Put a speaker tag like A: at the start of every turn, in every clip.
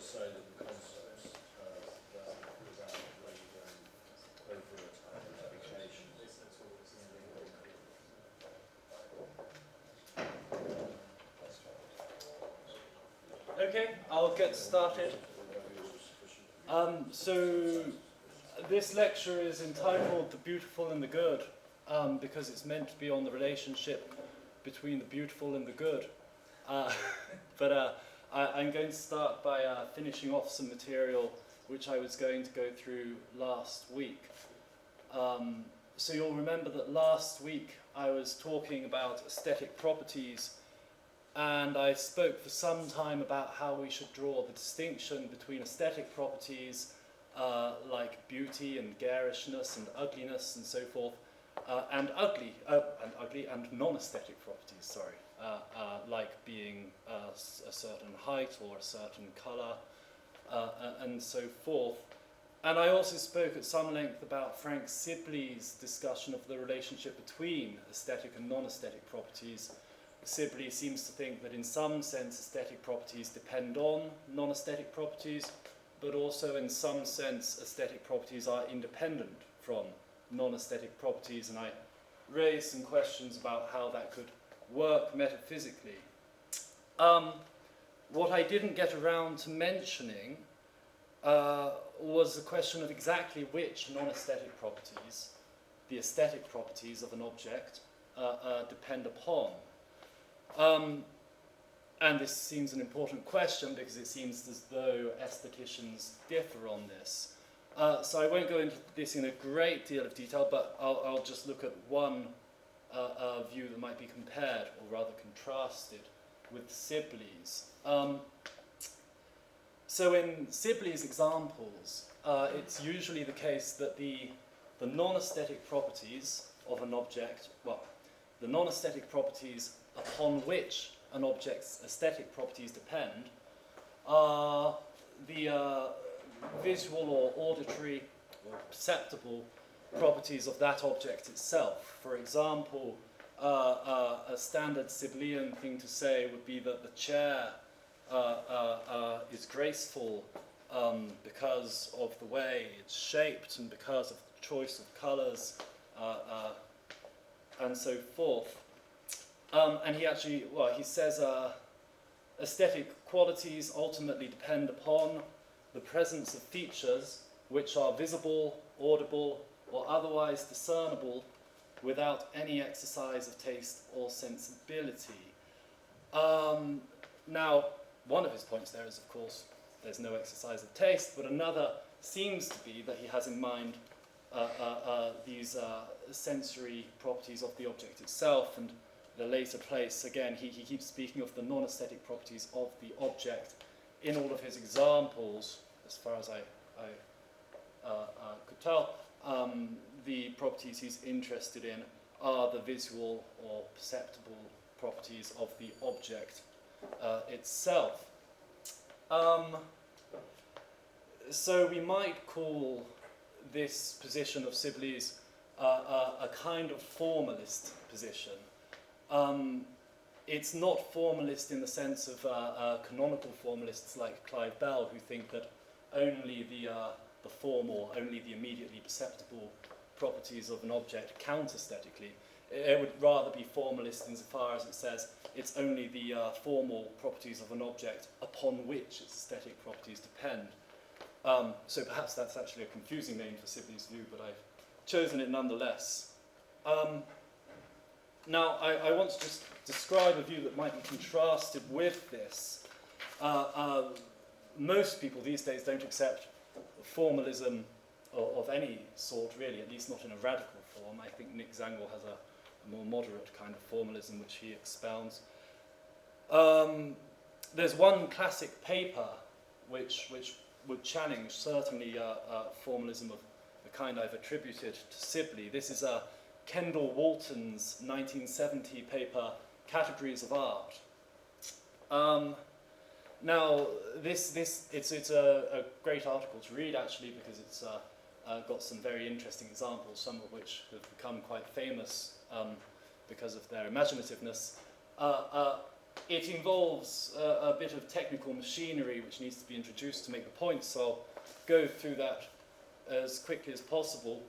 A: to say that the concepts that without really going overt identification.
B: Okay, I'll get started. So this lecture is entitled The Beautiful and the Good, because it's meant to be on the relationship between the beautiful and the good. But I'm going to start by finishing off some material which I was going to go through last week. So you'll remember that last week I was talking about aesthetic properties, and I spoke for some time about how we should draw the distinction between aesthetic properties like beauty and garishness and ugliness and so forth, and non-aesthetic properties, like being a certain height or a certain colour and so forth. And I also spoke at some length about Frank Sibley's discussion of the relationship between aesthetic and non-aesthetic properties. Sibley seems to think that in some sense aesthetic properties depend on non-aesthetic properties, but also in some sense aesthetic properties are independent from non-aesthetic properties, and I raised some questions about how that could work metaphysically. What I didn't get around to mentioning was the question of exactly which non-aesthetic properties, the aesthetic properties of an object, depend upon. And this seems an important question because it seems as though aestheticians differ on this. So I won't go into this in a great deal of detail, but I'll just look at one view that might be compared, or rather contrasted, with Sibley's. So in Sibley's examples, it's usually the case that the non-aesthetic properties of an object, the non-aesthetic properties upon which an object's aesthetic properties depend are the visual or auditory or perceptible properties of that object itself. For example, a standard Sibleyan thing to say would be that the chair is graceful because of the way it's shaped and because of the choice of colours and so forth. And he actually, he says aesthetic qualities ultimately depend upon the presence of features which are visible, audible, or otherwise discernible without any exercise of taste or sensibility. Now, one of his points there is, of course, there's no exercise of taste, but another seems to be that he has in mind these sensory properties of the object itself, and the later place, again, he keeps speaking of the non-aesthetic properties of the object in all of his examples, as far as I could tell. The properties he's interested in are the visual or perceptible properties of the object itself. So we might call this position of Sibley's a kind of formalist position. It's not formalist in the sense of canonical formalists like Clive Bell, who think that only the form or only the immediately perceptible properties of an object count aesthetically. It would rather be formalist insofar as it says it's only the formal properties of an object upon which its aesthetic properties depend. So perhaps that's actually a confusing name for Sibley's view, but I've chosen it nonetheless. Now, I want to just describe a view that might be contrasted with this. Most people these days don't accept formalism of any sort, really, at least not in a radical form. I think Nick Zangel has a more moderate kind of formalism which he expounds. There's one classic paper which would challenge certainly formalism of the kind I've attributed to Sibley. This is Kendall Walton's 1970 paper, Categories of Art. Now, it's a great article to read, actually, because it's got some very interesting examples, some of which have become quite famous because of their imaginativeness. it involves a bit of technical machinery which needs to be introduced to make the point, so I'll go through that as quickly as possible.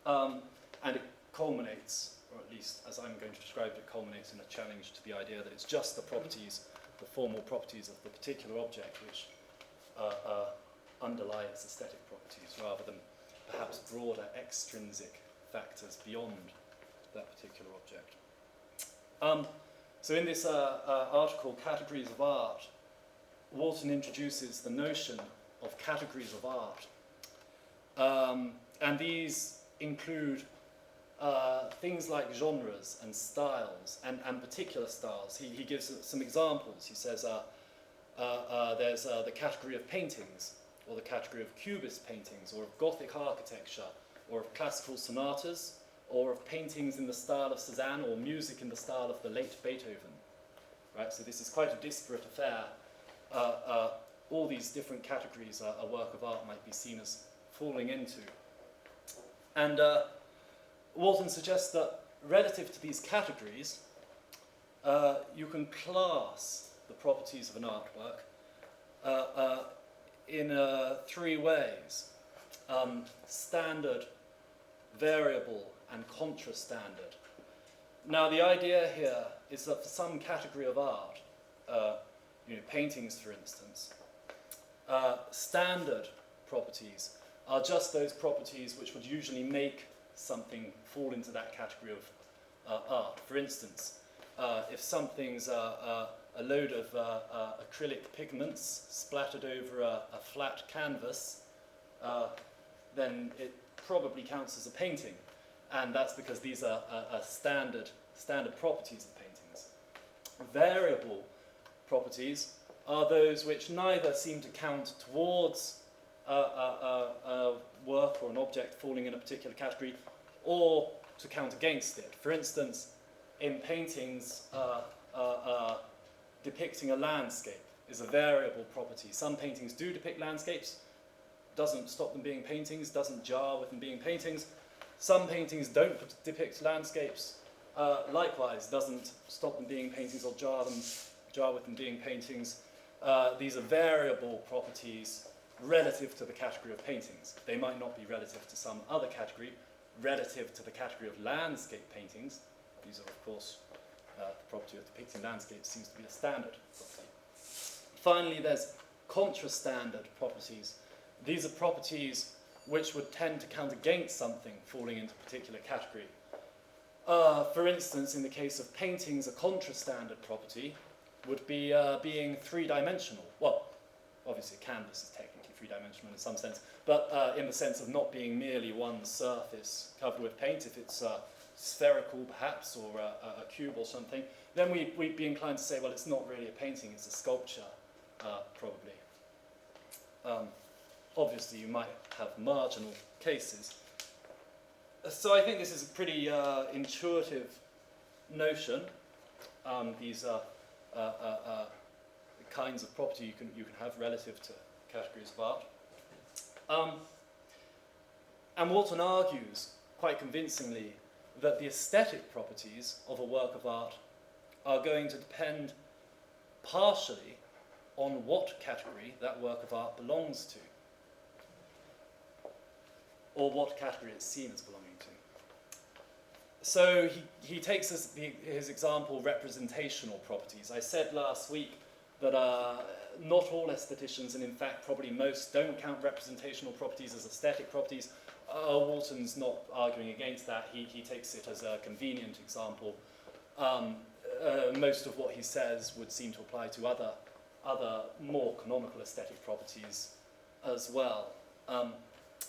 B: And it culminates, or at least as I'm going to describe it, culminates in a challenge to the idea that it's just the properties, the formal properties of the particular object which underlie its aesthetic properties, rather than perhaps broader extrinsic factors beyond that particular object. So in this article, Categories of Art, Walton introduces the notion of categories of art. And these include things like genres and styles and particular styles. He gives some examples. He says there's the category of paintings, or the category of cubist paintings, or of Gothic architecture, or of classical sonatas, or of paintings in the style of Cézanne, or music in the style of the late Beethoven. Right? So this is quite a disparate affair. All these different categories a work of art might be seen as falling into. And Walton suggests that relative to these categories, you can class the properties of an artwork in 3 ways: standard, variable, and contra-standard. Now, the idea here is that for some category of art, paintings, for instance, standard properties are just those properties which would usually make something fall into that category of art. For instance, if something's a load of acrylic pigments splattered over a flat canvas, then it probably counts as a painting, and that's because these are standard properties of paintings. Variable properties are those which neither seem to count towards a work or an object falling in a particular category, or to count against it. For instance, in paintings, depicting a landscape is a variable property. Some paintings do depict landscapes, doesn't stop them being paintings, doesn't jar with them being paintings. Some paintings don't depict landscapes, likewise, doesn't stop them being paintings or jar with them being paintings. These are variable properties relative to the category of paintings. They might not be relative to some other category, relative to the category of landscape paintings. These are, of course, the property of depicting landscapes seems to be a standard property. Finally, there's contra-standard properties. These are properties which would tend to count against something falling into a particular category. For instance, in the case of paintings, a contra-standard property would be being 3-dimensional. Well, obviously a canvas is technically 3-dimensional in some sense, but in the sense of not being merely one surface covered with paint. If it's spherical perhaps, or a cube or something, then we'd be inclined to say, well, it's not really a painting, it's a sculpture, probably. Obviously, you might have marginal cases. So I think this is a pretty intuitive notion. These are kinds of property you can have relative to categories of art. And Walton argues quite convincingly that the aesthetic properties of a work of art are going to depend partially on what category that work of art belongs to, or what category it's seen as belonging to. So he takes his example, representational properties. I said last week that not all aestheticians, and in fact probably most, don't count representational properties as aesthetic properties. Walton's not arguing against that. He takes it as a convenient example. Most of what he says would seem to apply to other more canonical aesthetic properties as well.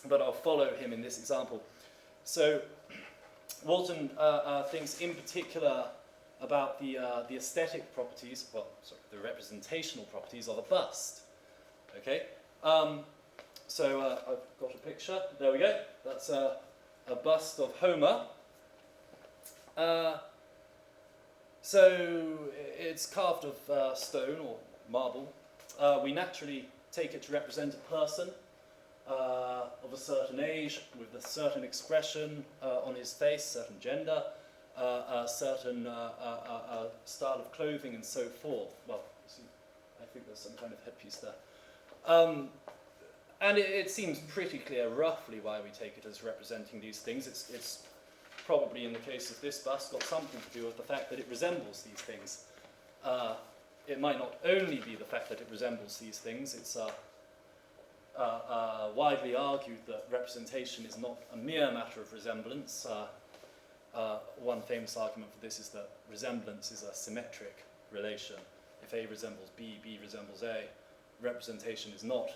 B: But I'll follow him in this example. So Walton thinks in particular about the aesthetic properties, the representational properties of a bust. Okay? So I've got a picture. There we go. That's a bust of Homer. So it's carved of stone or marble. We naturally take it to represent a person of a certain age, with a certain expression on his face, certain gender. a certain style of clothing and so forth. Well, see, I think there's some kind of headpiece there. And it seems pretty clear roughly why we take it as representing these things. It's probably, in the case of this bust, got something to do with the fact that it resembles these things. It might not only be the fact that it resembles these things, it's widely argued that representation is not a mere matter of resemblance. One famous argument for this is that resemblance is a symmetric relation. If A resembles B, B resembles A. Representation is not.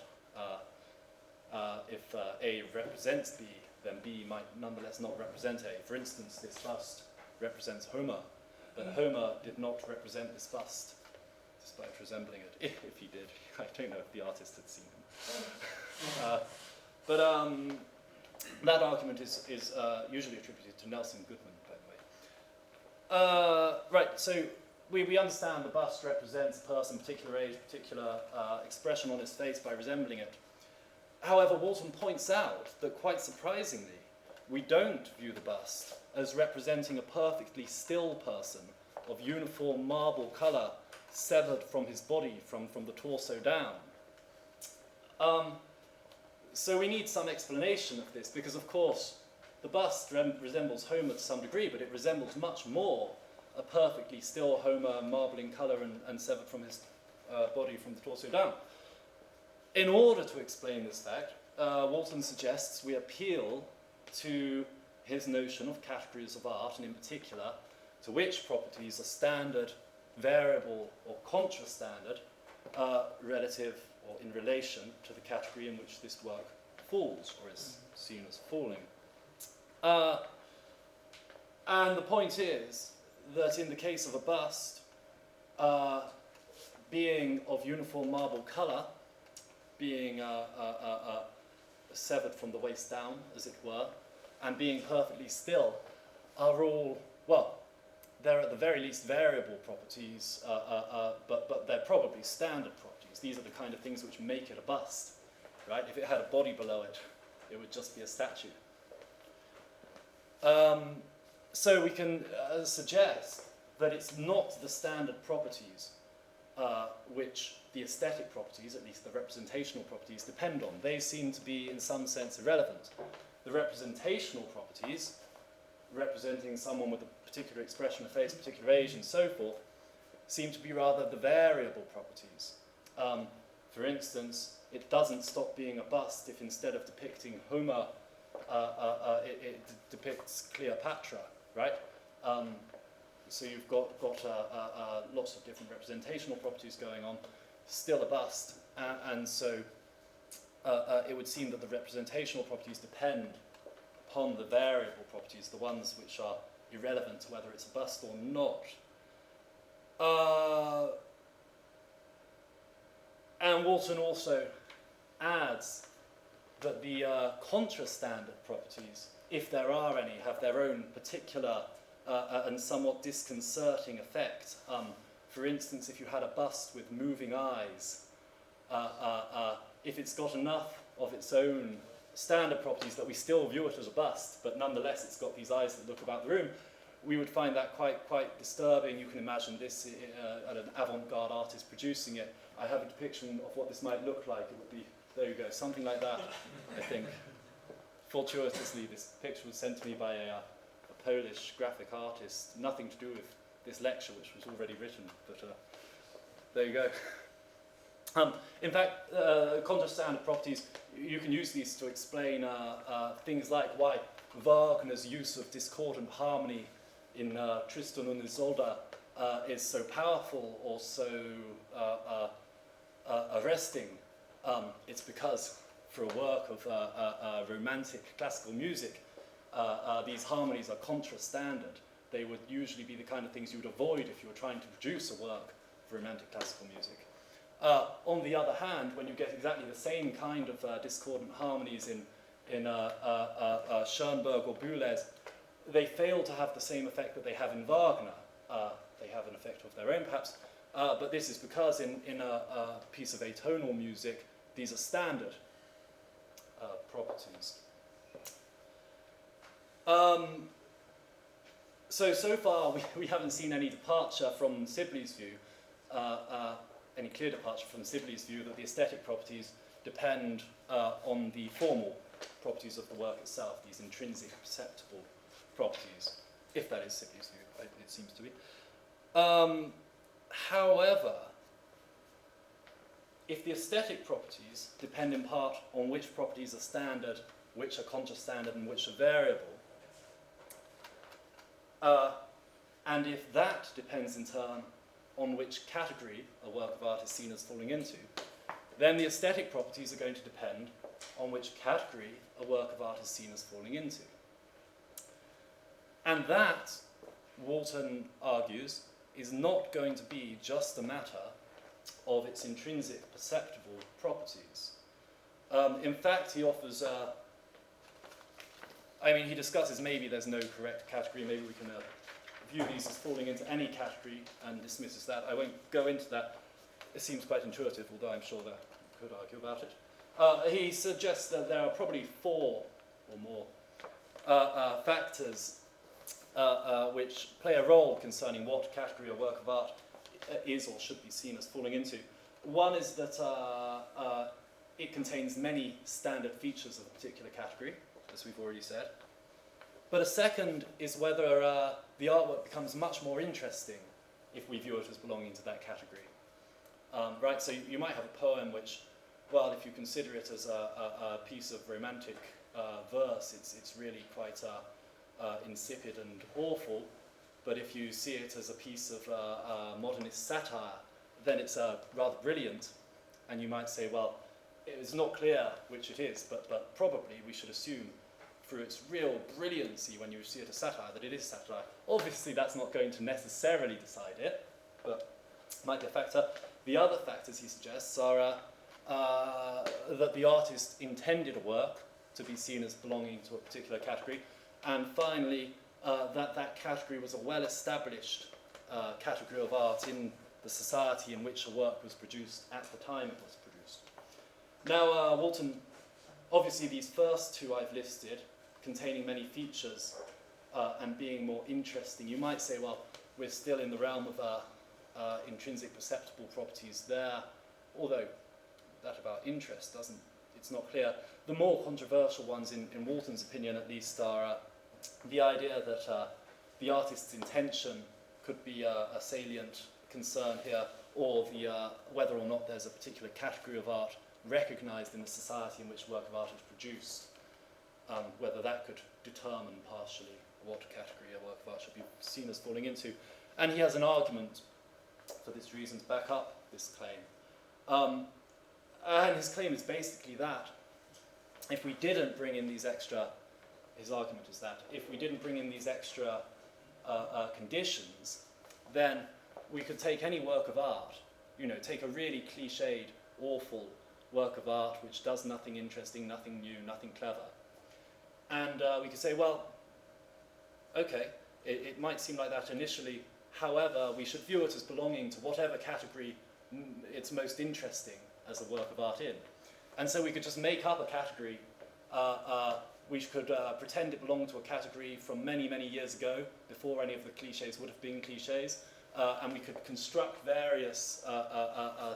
B: If A represents B, then B might nonetheless not represent A. For instance, this bust represents Homer, but Homer did not represent this bust, despite resembling it, if he did. I don't know if the artist had seen him. But that argument is usually attributed to Nelson Goodman, by the way. Right, so we understand the bust represents a person, particular age, particular expression on his face by resembling it. However, Walton points out that, quite surprisingly, we don't view the bust as representing a perfectly still person of uniform marble colour severed from his body, from the torso down. So we need some explanation of this, because, of course, the bust resembles Homer to some degree, but it resembles much more a perfectly still Homer, marble in colour and severed from his body from the torso down. In order to explain this fact, Walton suggests we appeal to his notion of categories of art, and in particular, to which properties are standard, variable, or contra-standard, relative or in relation to the category in which this work falls, or is seen as falling. And the point is that in the case of a bust, being of uniform marble colour, being severed from the waist down, as it were, and being perfectly still, are all, well, they're at the very least variable properties, but they're probably standard properties. These are the kind of things which make it a bust, right? If it had a body below it, it would just be a statue. So we can suggest that it's not the standard properties which the aesthetic properties, at least the representational properties, depend on. They seem to be, in some sense, irrelevant. The representational properties, representing someone with a particular expression of face, particular age, and so forth, seem to be rather the variable properties. For instance, it doesn't stop being a bust if instead of depicting Homer, it depicts Cleopatra, right? So you've got lots of different representational properties going on, still a bust, and so it would seem that the representational properties depend upon the variable properties, the ones which are irrelevant to whether it's a bust or not. And Walton also adds that the contra-standard properties, if there are any, have their own particular and somewhat disconcerting effect. For instance, if you had a bust with moving eyes, if it's got enough of its own standard properties that we still view it as a bust, but nonetheless it's got these eyes that look about the room, we would find that quite disturbing. You can imagine this an avant-garde artist producing it. I have a depiction of what this might look like. It would be, there you go, something like that, I think. Fortuitously, this picture was sent to me by a Polish graphic artist, nothing to do with this lecture, which was already written, but there you go. In fact, contra-standard properties, you can use these to explain things like why Wagner's use of discordant harmony in Tristan und Isolde is so powerful or so arresting. It's because for a work of romantic classical music, these harmonies are contra-standard. They would usually be the kind of things you would avoid if you were trying to produce a work for romantic classical music. On the other hand, when you get exactly the same kind of discordant harmonies in Schoenberg or Boulez, they fail to have the same effect that they have in Wagner. They have an effect of their own, perhaps, but this is because in a piece of atonal music, these are standard properties. so far we haven't seen any departure from Sibley's view, any clear departure from Sibley's view that the aesthetic properties depend on the formal properties of the work itself, these intrinsic perceptible properties, if that is Sibley's view, it seems to be. However, if the aesthetic properties depend in part on which properties are standard, which are contra standard, and which are variable, and if that depends in turn on which category a work of art is seen as falling into, then the aesthetic properties are going to depend on which category a work of art is seen as falling into. And that, Walton argues, is not going to be just a matter of its intrinsic perceptible properties. In fact, he offers, he discusses maybe there's no correct category, maybe we can view these as falling into any category and dismisses that. I won't go into that. It seems quite intuitive, although I'm sure they could argue about it. He suggests that there are probably 4 or more factors which play a role concerning what category a work of art is or should be seen as falling into. One is that it contains many standard features of a particular category, as we've already said. But a second is whether the artwork becomes much more interesting if we view it as belonging to that category. Right, so you might have a poem which, well, if you consider it as a piece of romantic verse, it's really quite insipid and awful. But if you see it as a piece of modernist satire, then it's rather brilliant. And you might say, well, it's not clear which it is, but probably we should assume through its real brilliancy when you see it as satire that it is satire. Obviously, that's not going to necessarily decide it, but might be a factor. The other factors he suggests are that the artist intended a work to be seen as belonging to a particular category, and finally, that category was a well-established category of art in the society in which a work was produced at the time it was produced. Now, Walton, obviously these first 2 I've listed, containing many features and being more interesting, you might say, well, we're still in the realm of intrinsic perceptible properties there, although that about interest it's not clear. The more controversial ones, in Walton's opinion at least, are the idea that the artist's intention could be a salient concern here, or whether or not there's a particular category of art recognised in the society in which work of art is produced, whether that could determine partially what category a work of art should be seen as falling into. And he has an argument for this reason to back up this claim. And his claim is basically that if we didn't bring in these extra, his argument is that if we didn't bring in these extra conditions, then we could take any work of art, take a really cliched, awful work of art which does nothing interesting, nothing new, nothing clever. And we could say, well, okay, it might seem like that initially, however, we should view it as belonging to whatever category it's most interesting as a work of art in. And so we could just make up a category. We could pretend it belonged to a category from many, many years ago, before any of the cliches would have been cliches. And we could construct various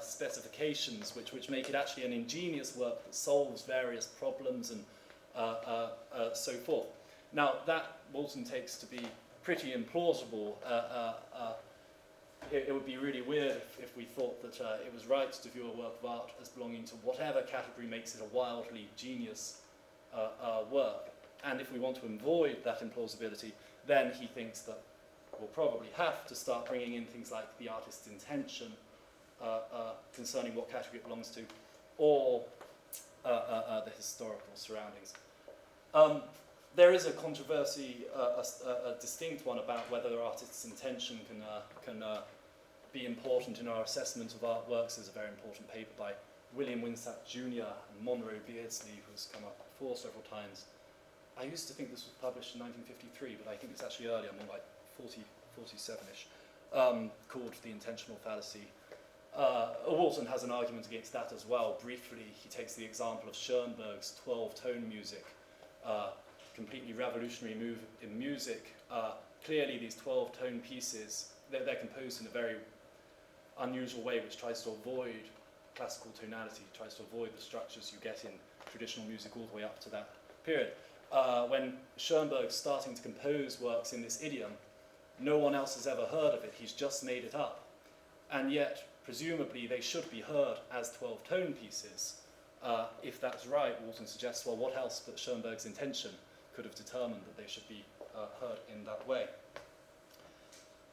B: specifications which make it actually an ingenious work that solves various problems and so forth. Now, that Walton takes to be pretty implausible. It would be really weird if we thought that it was right to view a work of art as belonging to whatever category makes it a wildly genius work. And if we want to avoid that implausibility, then he thinks that we'll probably have to start bringing in things like the artist's intention concerning what category it belongs to, or the historical surroundings. There is a controversy, a distinct one, about whether the artist's intention can be important in our assessment of artworks. There's a very important paper by William Winsat Jr. and Monroe Beardsley, who's come up before several times. I used to think this was published in 1953, but I think it's actually earlier, more like 47-ish, called The Intentional Fallacy. Walton has an argument against that as well. Briefly, he takes the example of Schoenberg's 12-tone music, completely revolutionary move in music, clearly these 12-tone pieces, they're composed in a very unusual way which tries to avoid classical tonality, tries to avoid the structures you get in traditional music all the way up to that period. When Schoenberg's starting to compose works in this idiom, no one else has ever heard of it, he's just made it up. And yet, presumably, they should be heard as 12-tone pieces. If that's right, Walton suggests, well, what else but Schoenberg's intention could have determined that they should be heard in that way?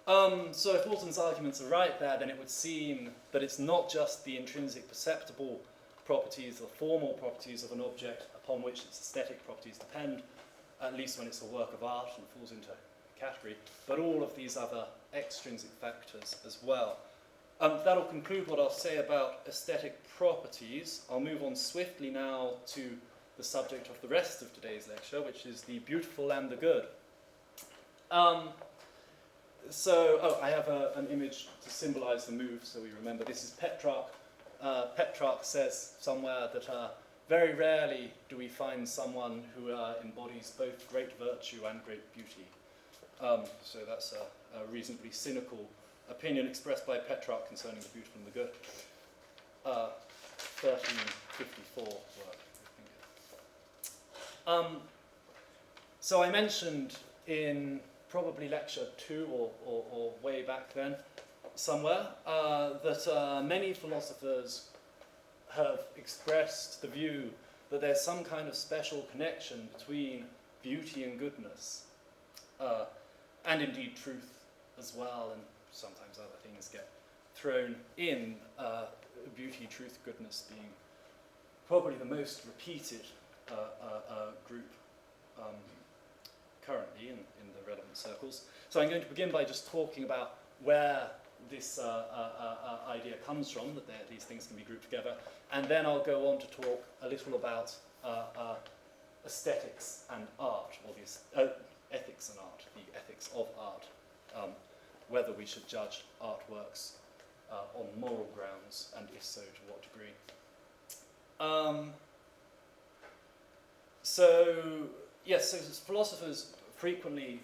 B: So if Walton's arguments are right there, then it would seem that it's not just the intrinsic perceptible properties or formal properties of an object upon which its aesthetic properties depend, at least when it's a work of art and falls into a category, but all of these other extrinsic factors as well. That'll conclude what I'll say about aesthetic properties. I'll move on swiftly now to the subject of the rest of today's lecture, which is the beautiful and the good. I have an image to symbolize the move, so we remember. This is Petrarch. Petrarch says somewhere that very rarely do we find someone who embodies both great virtue and great beauty. So that's a reasonably cynical opinion expressed by Petrarch concerning the beautiful and the good. 1354 work, I think. So I mentioned in probably lecture 2 or way back then, somewhere, that many philosophers have expressed the view that there's some kind of special connection between beauty and goodness, and indeed truth as well, and sometimes other things get thrown in, beauty, truth, goodness being probably the most repeated group currently in the relevant circles. So I'm going to begin by just talking about where this idea comes from, that these things can be grouped together, and then I'll go on to talk a little about aesthetics and art, or the ethics and art, the ethics of art, whether we should judge artworks on moral grounds, and if so, to what degree. So philosophers frequently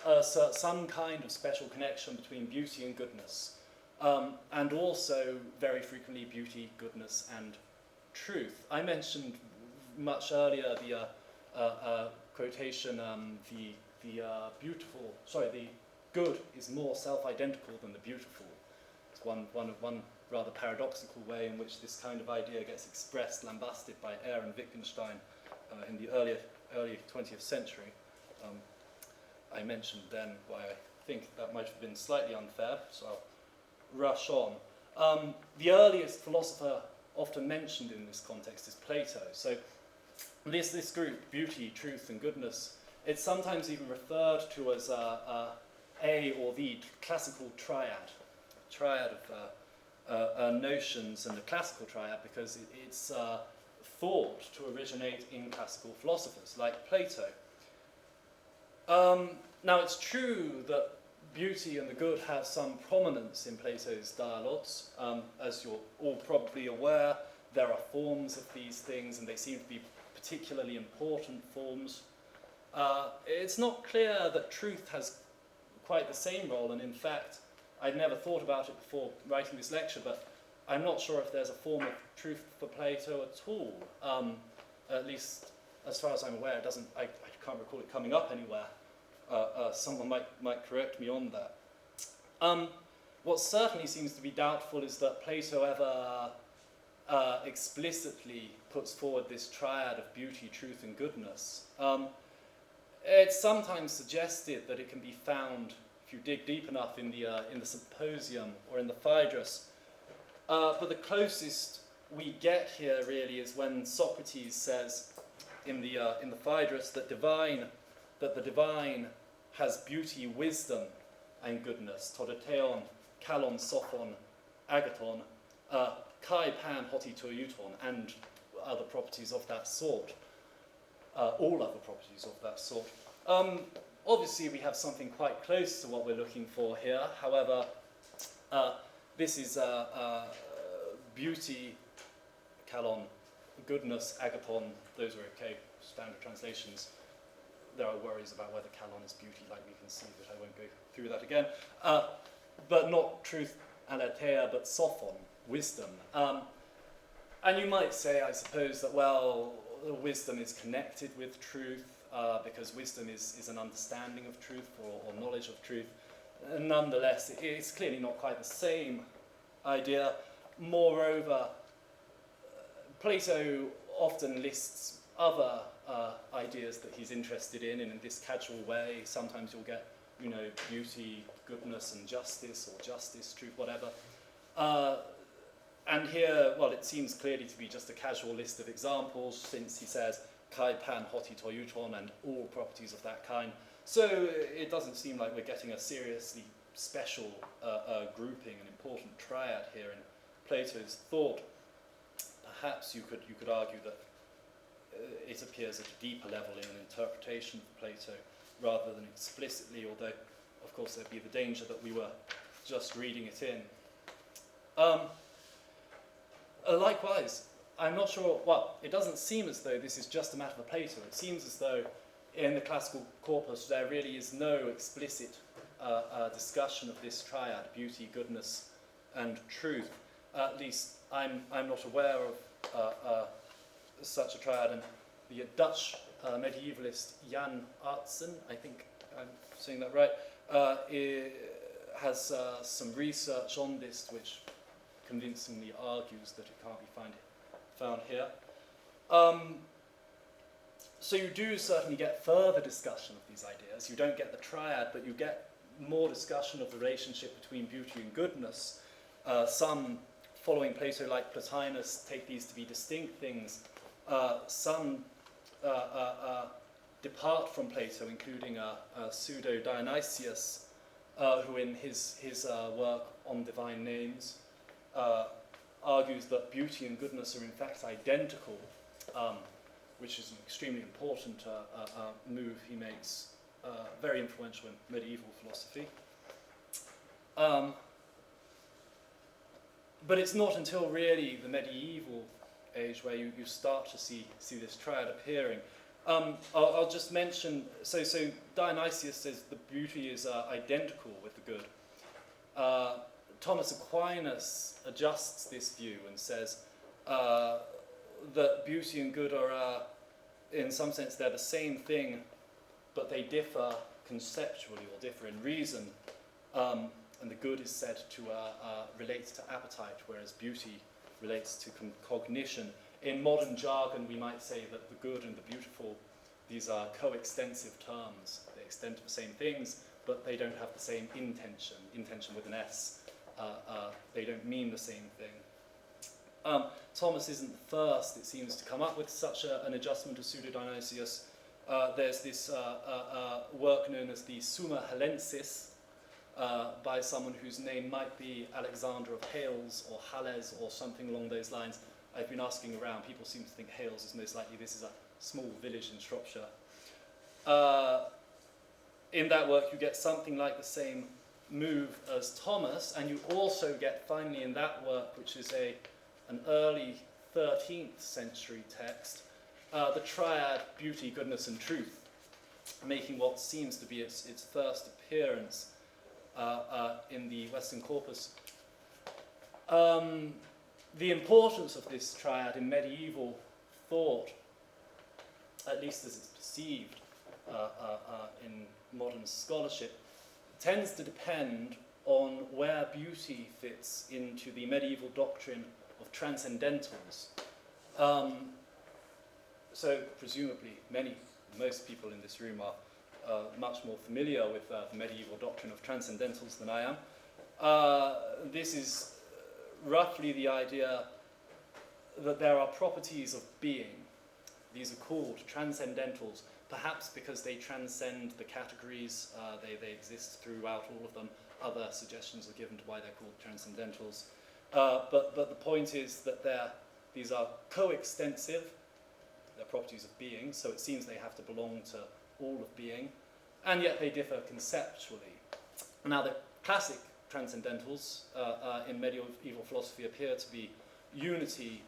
B: assert some kind of special connection between beauty and goodness, and also very frequently beauty, goodness, and truth. I mentioned much earlier the quotation, the good is more self-identical than the beautiful. It's one rather paradoxical way in which this kind of idea gets expressed, lambasted by Weir and Wittgenstein in the early 20th century. I mentioned then why I think that might have been slightly unfair, so I'll rush on. The earliest philosopher often mentioned in this context is Plato. So this group, beauty, truth, and goodness, it's sometimes even referred to as a or the classical triad of notions, and the classical triad because it's thought to originate in classical philosophers like Plato. Now it's true that beauty and the good have some prominence in Plato's dialogues. As you're all probably aware, there are forms of these things, and they seem to be particularly important forms. It's not clear that truth has quite the same role, and in fact, I'd never thought about it before writing this lecture, but I'm not sure if there's a form of truth for Plato at all. At least, as far as I'm aware, I can't recall it coming up anywhere. Someone might correct me on that. What certainly seems to be doubtful is that Plato ever explicitly puts forward this triad of beauty, truth, and goodness. It's sometimes suggested that it can be found, if you dig deep enough, in the Symposium or in the Phaedrus. But the closest we get here really is when Socrates says in the Phaedrus that the divine has beauty, wisdom, and goodness. Todoteon, kalon, sophon, agathon, kai pan hoti to euton, and other properties of that sort. All other properties of that sort. Obviously, we have something quite close to what we're looking for here. However, this is beauty, kalon, goodness, agathon. Those are okay standard translations. there are worries about whether Kalon is beauty, like we can see, but I won't go through that again. But not truth aletheia, but sophon, wisdom. And you might say, I suppose, that, well, wisdom is connected with truth, because wisdom is an understanding of truth or knowledge of truth. Nonetheless, it's clearly not quite the same idea. Moreover, Plato often lists other ideas that he's interested in this casual way. Sometimes you'll get, beauty, goodness, and justice, or justice, truth, whatever. And here, well, it seems clearly to be just a casual list of examples, since he says kai pan hoti toiuton and all properties of that kind. So it doesn't seem like we're getting a seriously special grouping, an important triad here in Plato's thought. Perhaps you could argue that it appears at a deeper level in an interpretation of Plato rather than explicitly, although, of course, there'd be the danger that we were just reading it in. Likewise, I'm not sure, well, it doesn't seem as though this is just a matter for Plato. It seems as though in the classical corpus there really is no explicit discussion of this triad, beauty, goodness, and truth. At least I'm not aware of such a triad. And the Dutch medievalist Jan Artsen, I think I'm saying that right, has some research on this which convincingly argues that it can't be found here. So you do certainly get further discussion of these ideas. You don't get the triad, but you get more discussion of the relationship between beauty and goodness. Some, following Plato like Plotinus, take these to be distinct things. Some depart from Plato, including Pseudo-Dionysius, who in his work on divine names argues that beauty and goodness are in fact identical, which is an extremely important move he makes, very influential in medieval philosophy. But it's not until really the medieval age where you start to see this triad appearing. I'll just mention, so Dionysius says the beauty is identical with the good. Thomas Aquinas adjusts this view and says that beauty and good are, in some sense, they're the same thing, but they differ conceptually or differ in reason. And the good is said to relate to appetite, whereas beauty relates to cognition. In modern jargon, we might say that the good and the beautiful, these are coextensive terms. They extend to the same things, but they don't have the same intention with an S. They don't mean the same thing. Thomas isn't the first, it seems, to come up with such an adjustment of Pseudo-Dionysius. There's this work known as the Summa Hellensis, by someone whose name might be Alexander of Hales or Hales or something along those lines. I've been asking around, people seem to think Hales is most likely, this is a small village in Shropshire. In that work you get something like the same move as Thomas, and you also get finally in that work, which is an early 13th century text, the triad beauty, goodness and truth, making what seems to be its first appearance in the Western corpus. The importance of this triad in medieval thought, at least as it's perceived in modern scholarship, tends to depend on where beauty fits into the medieval doctrine of transcendentals. So presumably most people in this room are much more familiar with the medieval doctrine of transcendentals than I am. This is roughly the idea that there are properties of being. These are called transcendentals, perhaps because they transcend the categories, they exist throughout all of them. Other suggestions are given to why they're called transcendentals. But the point is that these are coextensive, they're properties of being, so it seems they have to belong to all of being, and yet they differ conceptually. Now the classic transcendentals in medieval philosophy appear to be unity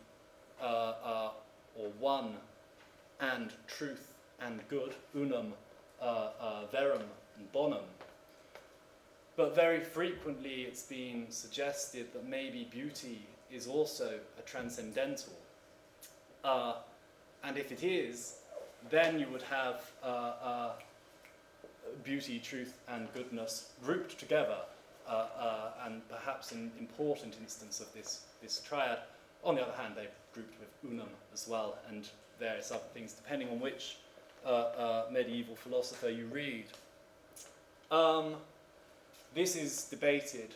B: or one and truth and good, unum verum and bonum. But very frequently it's been suggested that maybe beauty is also a transcendental. And if it is, then you would have beauty, truth, and goodness grouped together, and perhaps an important instance of this triad. On the other hand, they're grouped with unum as well, and various other things, depending on which medieval philosopher you read. This is debated.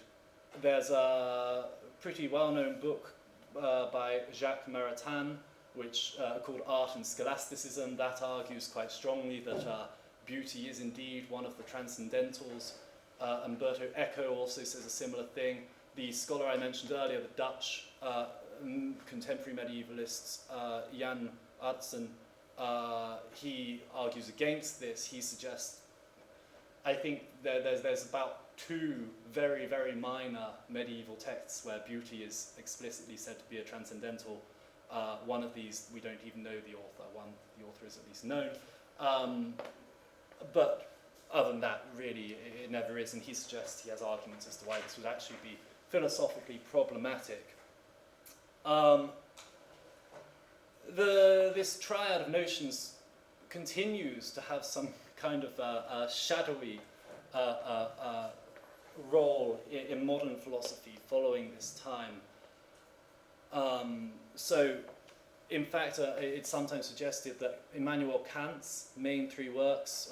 B: There's a pretty well-known book by Jacques Maritain, which called Art and Scholasticism, that argues quite strongly that beauty is indeed one of the transcendentals. Umberto Eco also says a similar thing. The scholar I mentioned earlier, the Dutch contemporary medievalists, Jan Artsen, he argues against this. He suggests, I think there's about 2 very, very minor medieval texts where beauty is explicitly said to be a transcendental. One of these, we don't even know the author. The author is at least known. But other than that, really, it never is. And he suggests he has arguments as to why this would actually be philosophically problematic. This triad of notions continues to have some kind of shadowy role in modern philosophy following this time. So, in fact, it's sometimes suggested that Immanuel Kant's main 3 works,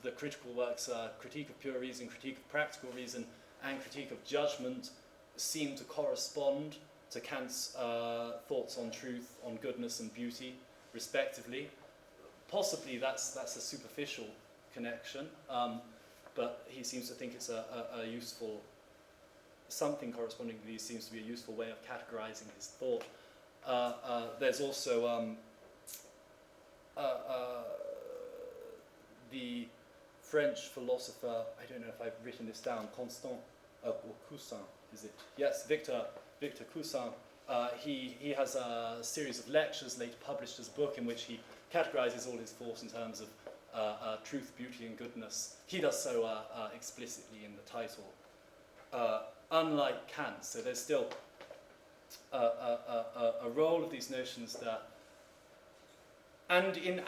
B: the critical works, Critique of Pure Reason, Critique of Practical Reason, and Critique of Judgment, seem to correspond to Kant's thoughts on truth, on goodness and beauty, respectively. Possibly that's a superficial connection, but he seems to think it's a useful, something corresponding to these seems to be a useful way of categorizing his thought. There's also the French philosopher, I don't know if I've written this down, or Cousin, is it? Yes, Victor Cousin. He has a series of lectures later published as a book in which he categorizes all his thoughts in terms of truth, beauty, and goodness. He does so explicitly in the title. Unlike Kant, so there's still a role of these notions there. And in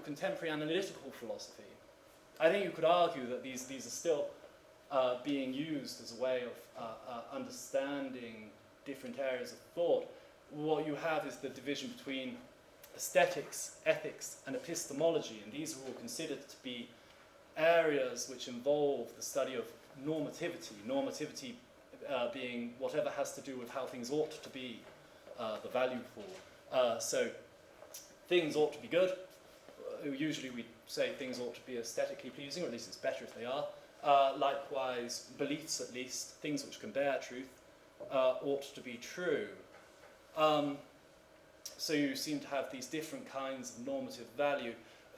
B: contemporary analytical philosophy, I think you could argue that these are still being used as a way of understanding different areas of thought. What you have is the division between aesthetics, ethics, and epistemology, and these are all considered to be areas which involve the study of normativity being whatever has to do with how things ought to be, the value for. So things ought to be good. Usually we say things ought to be aesthetically pleasing, or at least it's better if they are. Likewise, beliefs at least, things which can bear truth, ought to be true. So you seem to have these different kinds of normative value.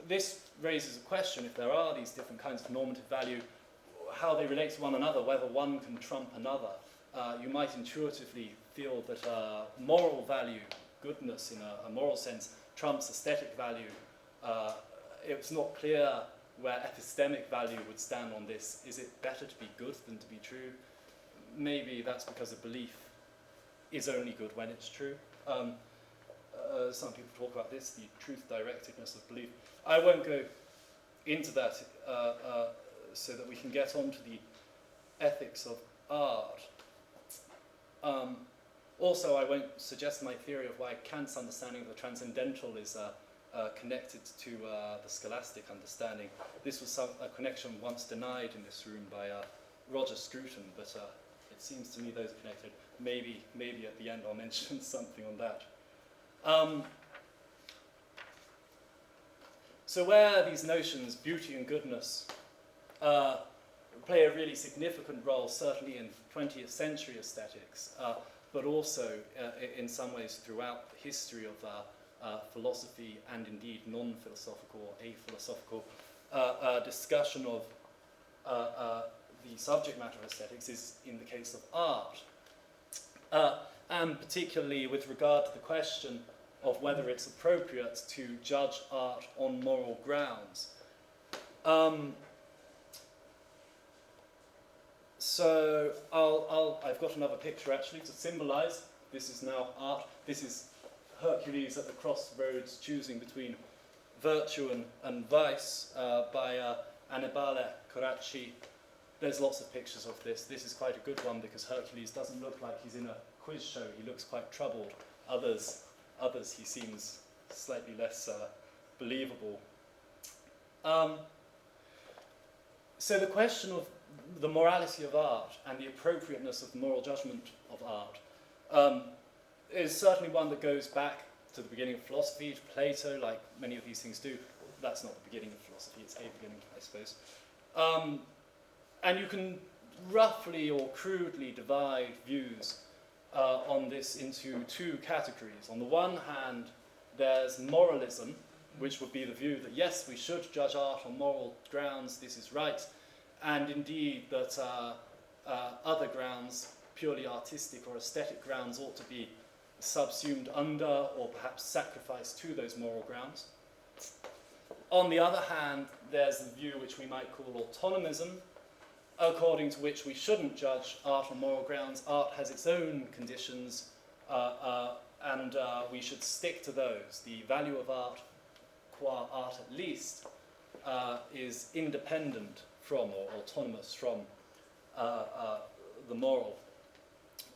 B: This raises a question, if there are these different kinds of normative value, how they relate to one another, whether one can trump another. You might intuitively feel that moral value, goodness in a moral sense, trumps aesthetic value. It's not clear where epistemic value would stand on this. Is it better to be good than to be true? Maybe that's because a belief is only good when it's true. Some people talk about this, the truth-directedness of belief. I won't go into that so that we can get on to the ethics of art. Also, I won't suggest my theory of why Kant's understanding of the transcendental is connected to the scholastic understanding. This was a connection once denied in this room by Roger Scruton, but it seems to me those are connected. Maybe at the end I'll mention something on that. So where these notions, beauty and goodness, play a really significant role, certainly in 20th century aesthetics, but also in some ways throughout the history of philosophy and indeed non-philosophical or aphilosophical discussion of the subject matter of aesthetics is in the case of art. And particularly with regard to the question of whether it's appropriate to judge art on moral grounds. So I've got another picture actually to symbolize. This is now art. This is Hercules at the crossroads choosing between virtue and vice by Annibale Carracci. There's lots of pictures of this. This is quite a good one because Hercules doesn't look like he's in a quiz show. He looks quite troubled. Others he seems slightly less believable. So the question of the morality of art and the appropriateness of the moral judgment of art is certainly one that goes back to the beginning of philosophy, to Plato, like many of these things do. That's not the beginning of philosophy, it's a beginning, I suppose. And you can roughly or crudely divide views on this into two categories. On the one hand, there's moralism, which would be the view that yes, we should judge art on moral grounds, this is right, and indeed that other grounds, purely artistic or aesthetic grounds, ought to be subsumed under or perhaps sacrificed to those moral grounds. On the other hand, there's the view which we might call autonomism, according to which we shouldn't judge art on moral grounds. Art has its own conditions, and we should stick to those. The value of art, qua art at least, is independent from or autonomous from the moral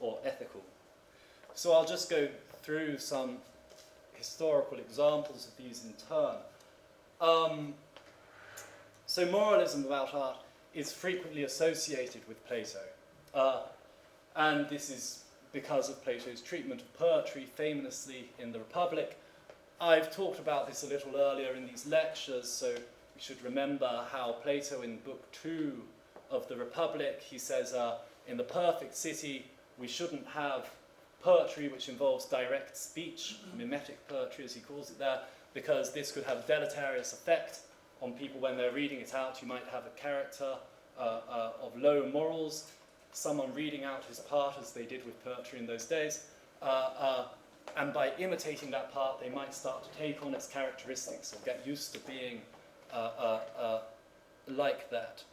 B: or ethical. So I'll just go through some historical examples of these in turn. So moralism about art is frequently associated with Plato. And this is because of Plato's treatment of poetry, famously in the Republic. I've talked about this a little earlier in these lectures, so we should remember how Plato in Book 2 of the Republic, he says, in the perfect city, we shouldn't have poetry which involves direct speech, mimetic poetry as he calls it there, because this could have a deleterious effect on people when they're reading it out. You might have a character of low morals, someone reading out his part as they did with poetry in those days, and by imitating that part they might start to take on its characteristics or get used to being like that.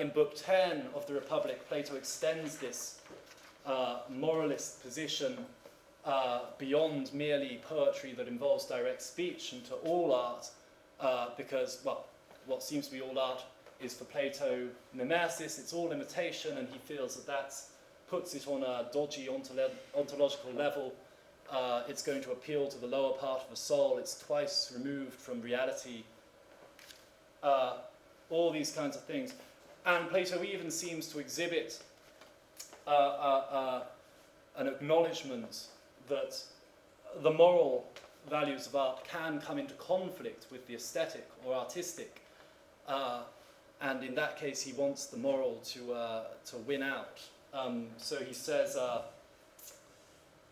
B: In Book 10 of the Republic, Plato extends this moralist position beyond merely poetry that involves direct speech and to all art, because, well, what seems to be all art is for Plato mimesis, it's all imitation, and he feels that that puts it on a dodgy ontological level. It's going to appeal to the lower part of the soul, it's twice removed from reality, all these kinds of things. And Plato even seems to exhibit an acknowledgement that the moral values of art can come into conflict with the aesthetic or artistic, and in that case he wants the moral to win out. So he says,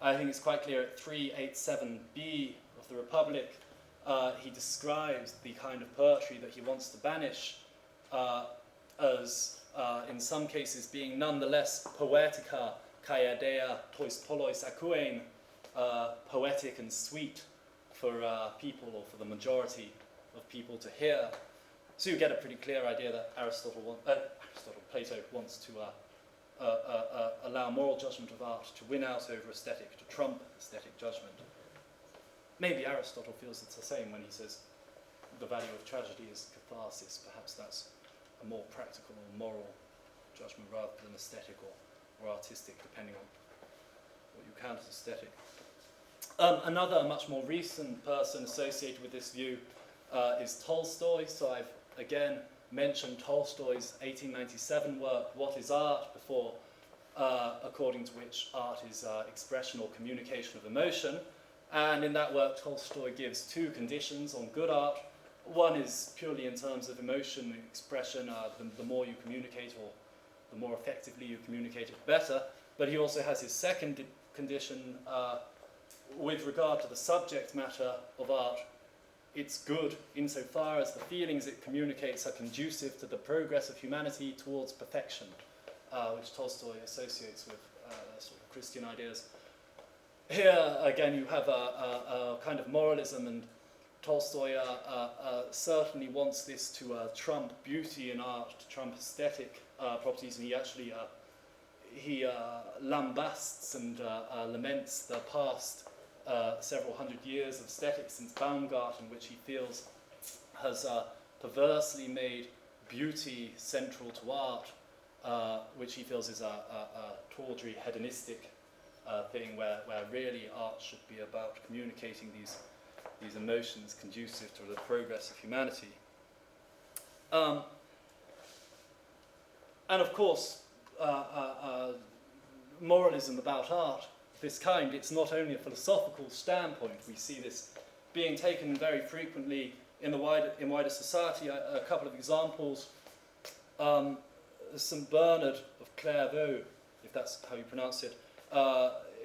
B: I think it's quite clear at 387b of the Republic, he describes the kind of poetry that he wants to banish as, in some cases, being nonetheless poetica kai idea tois polois akuein, poetic and sweet for people or for the majority of people to hear. So you get a pretty clear idea that Plato wants to allow moral judgment of art to win out over aesthetic, to trump aesthetic judgment. Maybe Aristotle feels it's the same when he says the value of tragedy is catharsis. Perhaps that's a more practical or moral judgment rather than aesthetic or artistic, depending on what you count as aesthetic. Another much more recent person associated with this view is Tolstoy. So I've again mentioned Tolstoy's 1897 work, What is Art?, before, according to which art is expression or communication of emotion. And in that work, Tolstoy gives two conditions on good art. One is purely in terms of emotion and expression. The more you communicate, or the more effectively you communicate it, better. But he also has his second condition with regard to the subject matter of art. It's good insofar as the feelings it communicates are conducive to the progress of humanity towards perfection, which Tolstoy associates with sort of Christian ideas. Here, again, you have a kind of moralism, and Tolstoy certainly wants this to trump beauty in art, to trump aesthetic properties, and he actually lambasts and laments the past several hundred years of aesthetics since Baumgarten, which he feels has perversely made beauty central to art, which he feels is a tawdry, hedonistic thing, where really art should be about communicating these emotions conducive to the progress of humanity. And of course, moralism about art of this kind, it's not only a philosophical standpoint. We see this being taken very frequently in wider society. A couple of examples. St. Bernard of Clairvaux, if that's how you pronounce it,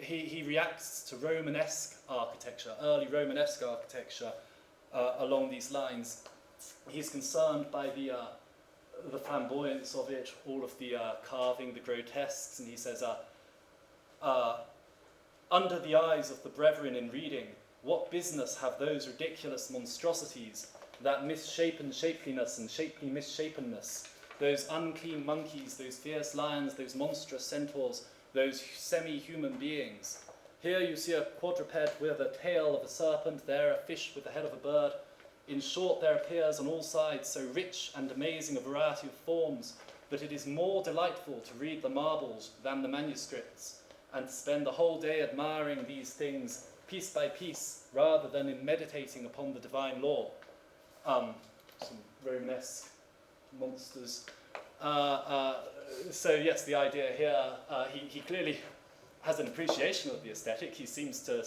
B: he reacts to Romanesque architecture, early Romanesque architecture, along these lines. He's concerned by the flamboyance of it, all of the carving, the grotesques, and he says, under the eyes of the brethren in reading, what business have those ridiculous monstrosities, that misshapen shapeliness and shapely misshapenness, those unclean monkeys, those fierce lions, those monstrous centaurs, those semi-human beings? Here you see a quadruped with a tail of a serpent, there a fish with the head of a bird. In short, there appears on all sides so rich and amazing a variety of forms that it is more delightful to read the marbles than the manuscripts, and to spend the whole day admiring these things piece by piece, rather than in meditating upon the divine law. Some Romanesque monsters. So yes, the idea here, he clearly has an appreciation of the aesthetic. He seems to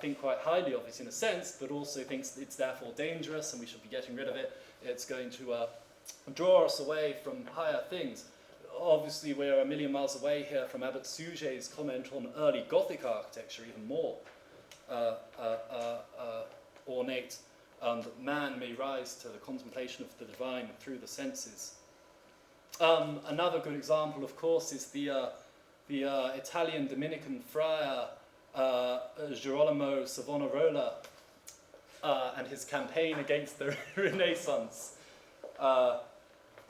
B: think quite highly of it in a sense, but also thinks it's therefore dangerous and we should be getting rid of it. It's going to draw us away from higher things. Obviously, we're a million miles away here from Abbot Suger's comment on early Gothic architecture, even more ornate, that man may rise to the contemplation of the divine through the senses. Another good example, of course, is the Italian Dominican friar Girolamo Savonarola and his campaign against the Renaissance.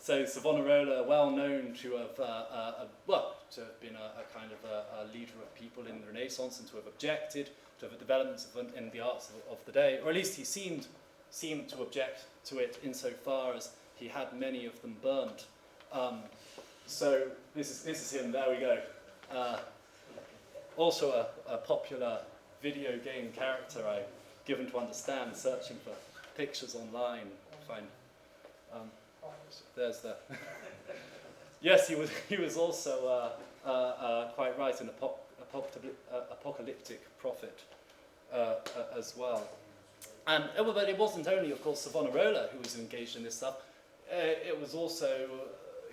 B: So Savonarola, well known to have been a kind of a leader of people in the Renaissance and to have objected to the developments in the arts of the day, or at least he seemed to object to it insofar as he had many of them burnt. So this is him. There we go. Also a popular video game character, I've given to understand, searching for pictures online. There's the. Yes, he was also quite right, an apocalyptic prophet as well. And but it wasn't only, of course, Savonarola who was engaged in this stuff. It was also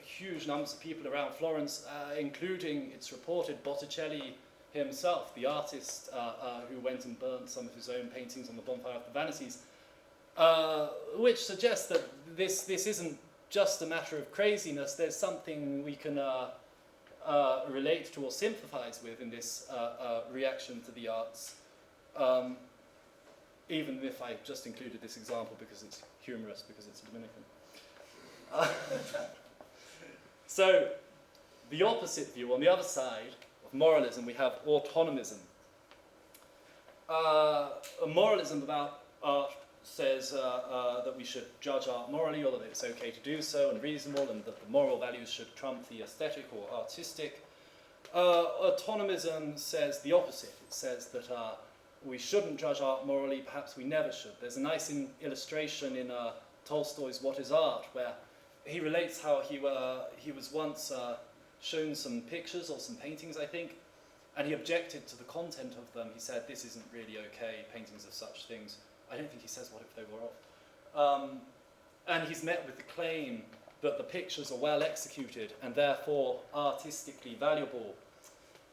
B: huge numbers of people around Florence, including, it's reported, Botticelli himself, the artist who went and burnt some of his own paintings on the bonfire of the Vanities, which suggests that this isn't just a matter of craziness. There's something we can relate to or sympathize with in this reaction to the arts, even if I just included this example because it's humorous, because it's a Dominican. So, the opposite view, on the other side of moralism, we have autonomism. Moralism about art says that we should judge art morally, or that it's okay to do so and reasonable, and that the moral values should trump the aesthetic or artistic. Autonomism says the opposite. It says that we shouldn't judge art morally, perhaps we never should. There's a nice illustration in Tolstoy's What is Art, where he relates how he was once shown some pictures or some paintings, I think, and he objected to the content of them. He said, this isn't really okay, paintings of such things. I don't think he says what if they were of. And he's met with the claim that the pictures are well executed and therefore artistically valuable,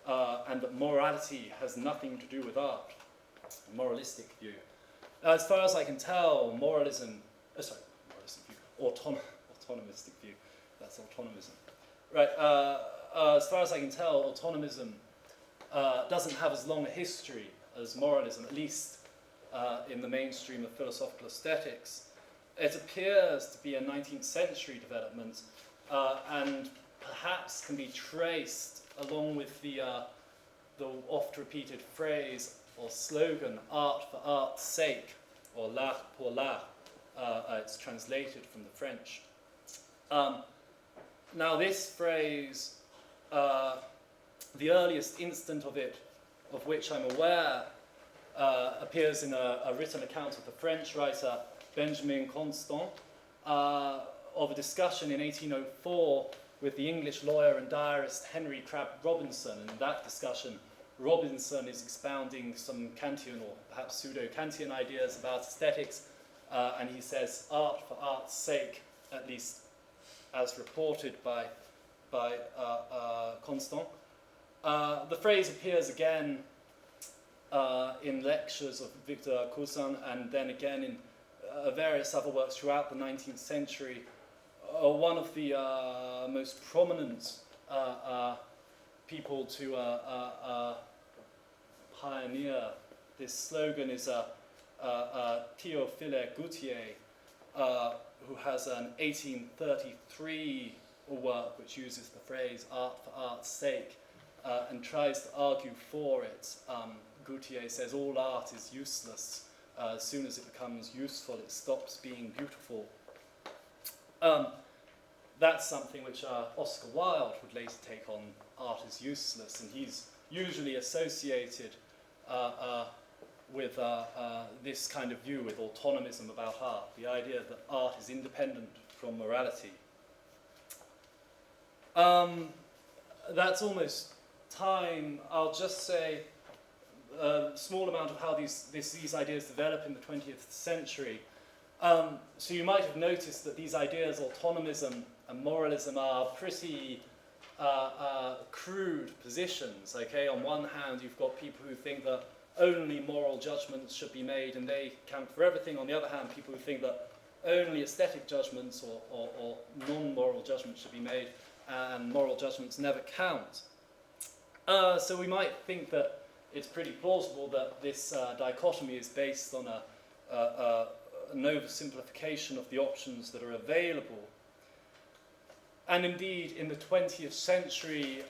B: and that morality has nothing to do with art. A moralistic view. As far as I can tell, autonomistic view, that's autonomism. Right, as far as I can tell, autonomism doesn't have as long a history as moralism, at least in the mainstream of philosophical aesthetics. It appears to be a 19th century development and perhaps can be traced along with the oft-repeated phrase or slogan, art for art's sake, or l'art pour l'art. It's translated from the French. Now this phrase, the earliest instant of it, of which I'm aware, appears in a written account of the French writer Benjamin Constant of a discussion in 1804 with the English lawyer and diarist Henry Crabb Robinson. And in that discussion, Robinson is expounding some Kantian or perhaps pseudo-Kantian ideas about aesthetics, and he says, art for art's sake, at least as reported by Constant. The phrase appears again in lectures of Victor Cousin, and then again in various other works throughout the 19th century. One of the most prominent people to pioneer this slogan is Théophile Gautier, who has an 1833 work which uses the phrase art for art's sake and tries to argue for it. Gautier says all art is useless. As soon as it becomes useful, it stops being beautiful. That's something which Oscar Wilde would later take on, art is useless, and he's usually associated with this kind of view, with autonomism about art, the idea that art is independent from morality. That's almost time. I'll just say a small amount of how these ideas develop in the 20th century. So you might have noticed that these ideas, autonomism and moralism, are pretty crude positions. Okay, on one hand, you've got people who think that only moral judgments should be made and they count for everything. On the other hand, people who think that only aesthetic judgments or non-moral judgments should be made and moral judgments never count. So we might think that it's pretty plausible that this dichotomy is based on an oversimplification of the options that are available. And indeed, in the 20th century,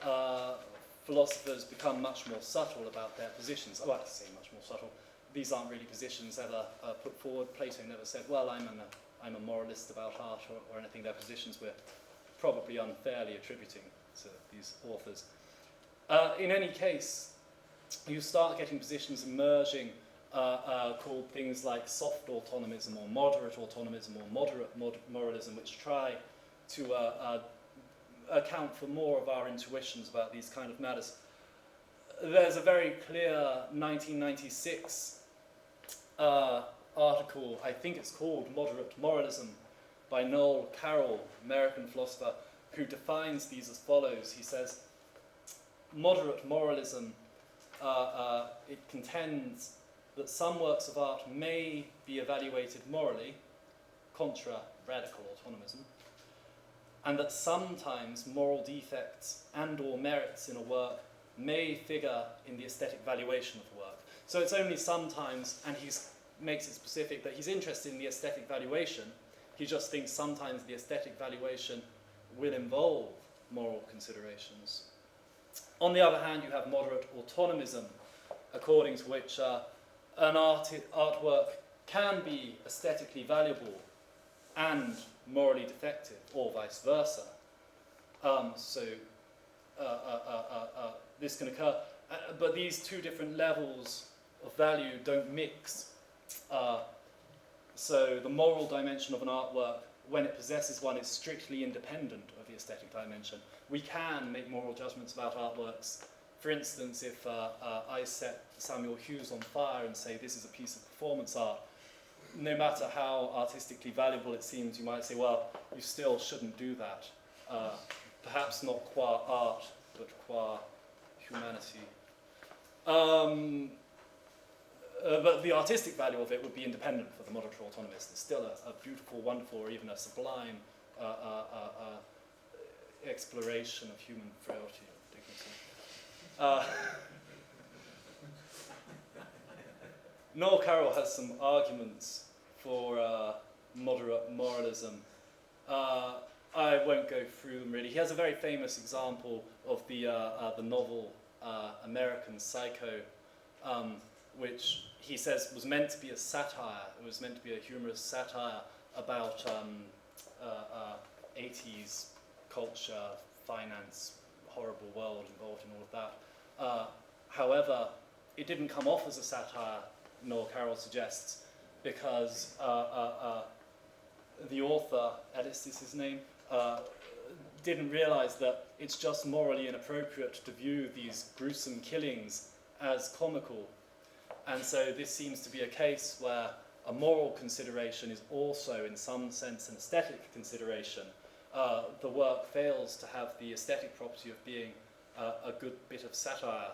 B: philosophers become much more subtle about their positions. Oh, I say much more subtle. These aren't really positions ever put forward. Plato never said, well, I'm a moralist about art or anything. Their positions we're probably unfairly attributing to these authors. In any case, you start getting positions emerging called things like soft autonomism or moderate autonomism or moderate moralism, which try to account for more of our intuitions about these kind of matters. There's a very clear 1996 article, I think it's called Moderate Moralism, by Noel Carroll, American philosopher, who defines these as follows. He says, moderate moralism, it contends that some works of art may be evaluated morally, contra radical autonomism, and that sometimes moral defects and or merits in a work may figure in the aesthetic valuation of the work. So it's only sometimes, and he makes it specific that he's interested in the aesthetic valuation. He just thinks sometimes the aesthetic valuation will involve moral considerations. On the other hand, you have moderate autonomism, according to which an artwork can be aesthetically valuable and morally defective, or vice versa. This can occur, but these two different levels of value don't mix. So the moral dimension of an artwork, when it possesses one, is strictly independent of the aesthetic dimension. We can make moral judgments about artworks. For instance, if I set Samuel Hughes on fire and say this is a piece of performance art, no matter how artistically valuable it seems, you might say, well, you still shouldn't do that. Perhaps not qua art, but qua humanity. But the artistic value of it would be independent for the moderate autonomist. It's still a beautiful, wonderful, or even a sublime exploration of human frailty or dignity. Noel Carroll has some arguments for moderate moralism. I won't go through them really. He has a very famous example of the novel American Psycho, which he says was meant to be a satire. It was meant to be a humorous satire about 80s culture, finance, horrible world involved in all of that. However, it didn't come off as a satire, Noel Carroll suggests, because the author, Ellis is his name, didn't realize that it's just morally inappropriate to view these gruesome killings as comical. And so this seems to be a case where a moral consideration is also, in some sense, an aesthetic consideration. The work fails to have the aesthetic property of being a good bit of satire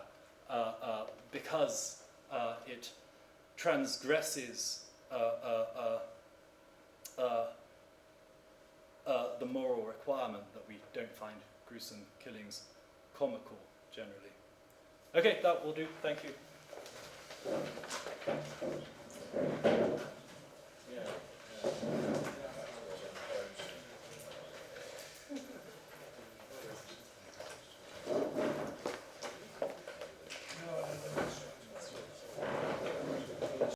B: because it transgresses the moral requirement that we don't find gruesome killings comical, generally. Okay, that will do. Thank you.